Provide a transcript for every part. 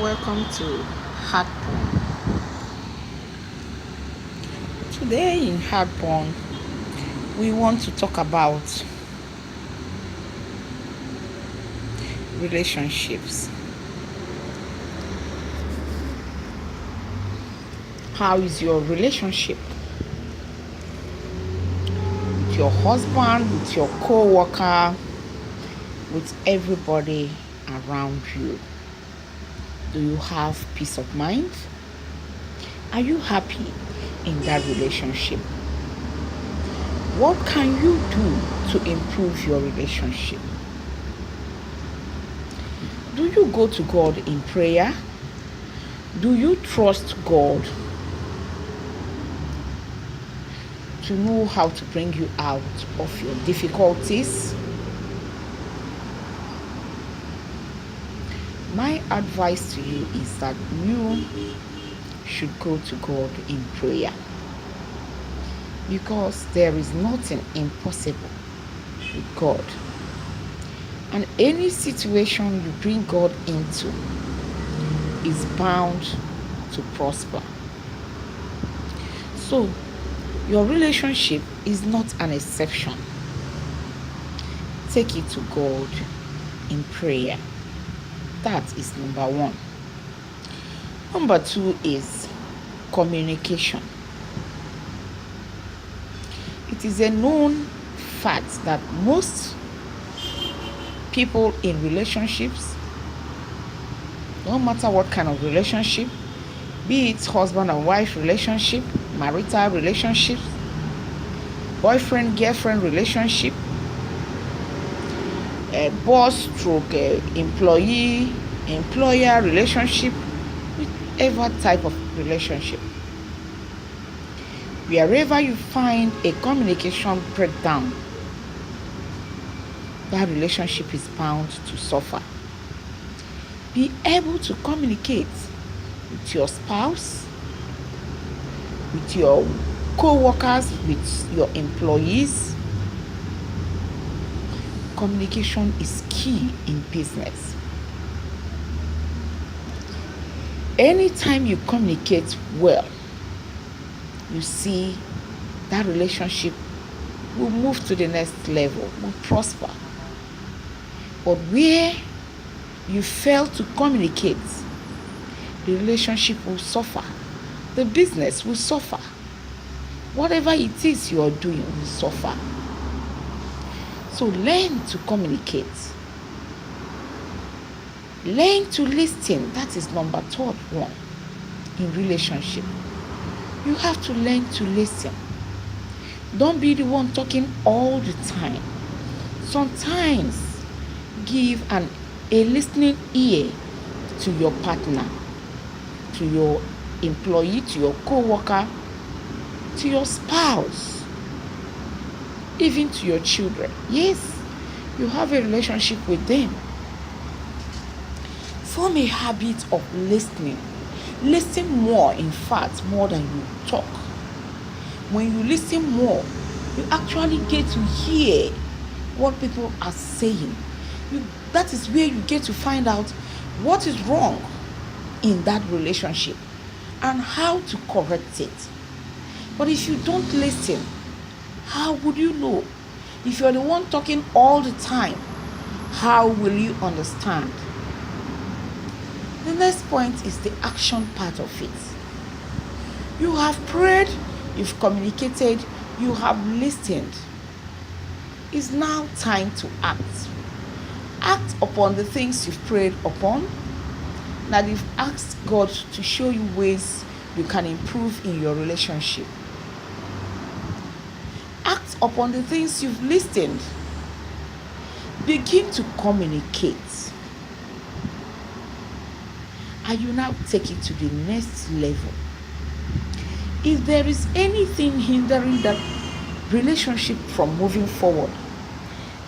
welcome to Heartburn. Today in Heartburn, we want to talk about relationships. How is your relationship with your husband, with your co-worker, with everybody around you? Do you have peace of mind? Are you happy in that relationship? What can you do to improve your relationship? Do you go to God in prayer? Do you trust God to know how to bring you out of your difficulties? My advice to you is that you should go to God in prayer, because there is nothing impossible with God. And any situation you bring God into is bound to prosper. So, your relationship is not an exception. Take it to God in prayer. That is number one. Number two is communication. It is a known fact that most people in relationships, no matter what kind of relationship, be it husband and wife relationship, marital relationships, boyfriend girlfriend relationship, boss stroke employee employer relationship, whichever type of relationship, wherever you find a communication breakdown, that relationship is bound to suffer. Be able to communicate with your spouse, with your co-workers, with your employees. Communication is key in business. Anytime you communicate well, you see that relationship will move to the next level, will prosper. But where you fail to communicate, the relationship will suffer. The business will suffer. Whatever it is you are doing will suffer. So learn to communicate. Learn to listen. That is number third one in relationship. You have to learn to listen. Don't be the one talking all the time. Sometimes give a listening ear to your partner, to your employee, to your co-worker, to your spouse, even to your children. Yes, you have a relationship with them. Form a habit of listening. Listen more, in fact, more than you talk. When you listen more, you actually get to hear what people are saying. That is where you get to find out what is wrong in that relationship and how to correct it. But if you don't listen, how would you know? If you're the one talking all the time, how will you understand? The next point is the action part of it. You have prayed, you've communicated, you have listened. It's now time to act. Act upon the things you've prayed upon. Now you've asked God to show you ways you can improve in your relationship. Act upon the things you've listened. Begin to communicate. And you now take it to the next level. If there is anything hindering that relationship from moving forward,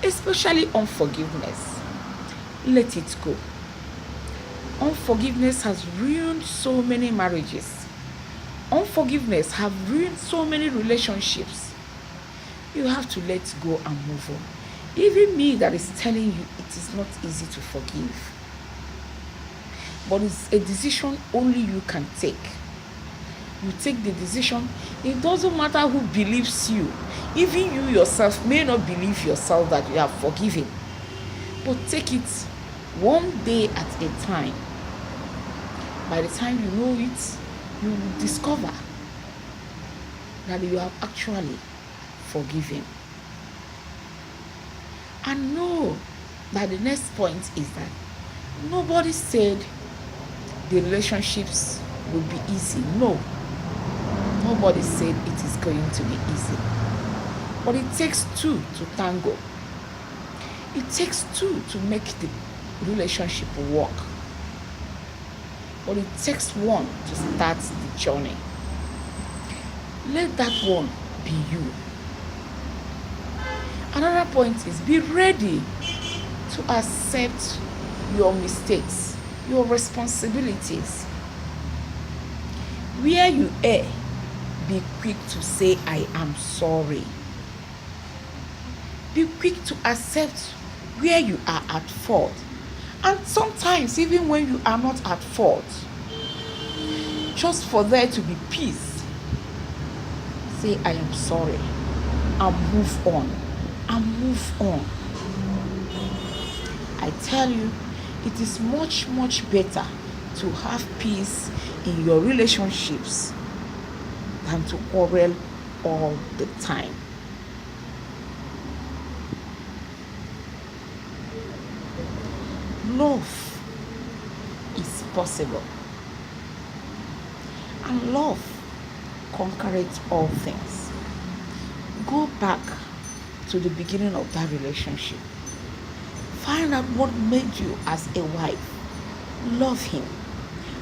especially unforgiveness, let it go. Unforgiveness has ruined so many marriages. Unforgiveness has ruined so many relationships. You have to let go and move on. Even me that is telling you it is not easy to forgive. but it's a decision only you can take. You take the decision. It doesn't matter who believes you. Even you yourself may not believe yourself that you have forgiven. But take it one day at a time. By the time you know it, you will discover that you have actually forgiven. And know that the next point is that nobody said the relationships will be easy. No. Nobody said it is going to be easy. But it takes two to tango. It takes two to make the relationship work. But it takes one to start the journey. Let that one be you. Another point is be ready to accept your mistakes, your responsibilities. Where you err, be quick to say, I am sorry. Be quick to accept where you are at fault. And sometimes, even when you are not at fault, just for there to be peace, say, I am sorry, and move on. And move on. I tell you, it is much, much better to have peace in your relationships than to quarrel all the time. Love is possible. And love conquers all things. Go back to the beginning of that relationship. Find out what made you as a wife love him.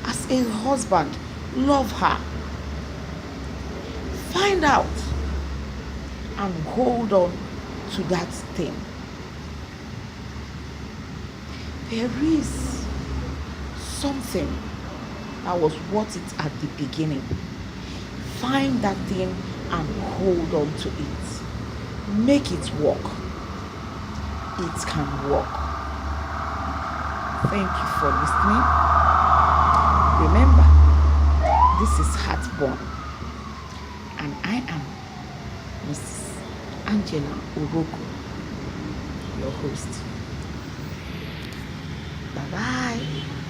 As a husband, love her. Find out and hold on to that thing. There is something that was worth it at the beginning. Find that thing and hold on to it. Make it work. It can work. Thank you for listening. Remember, this is Heartburn, and I am Mrs. Angela Uroko, your host. Bye-bye.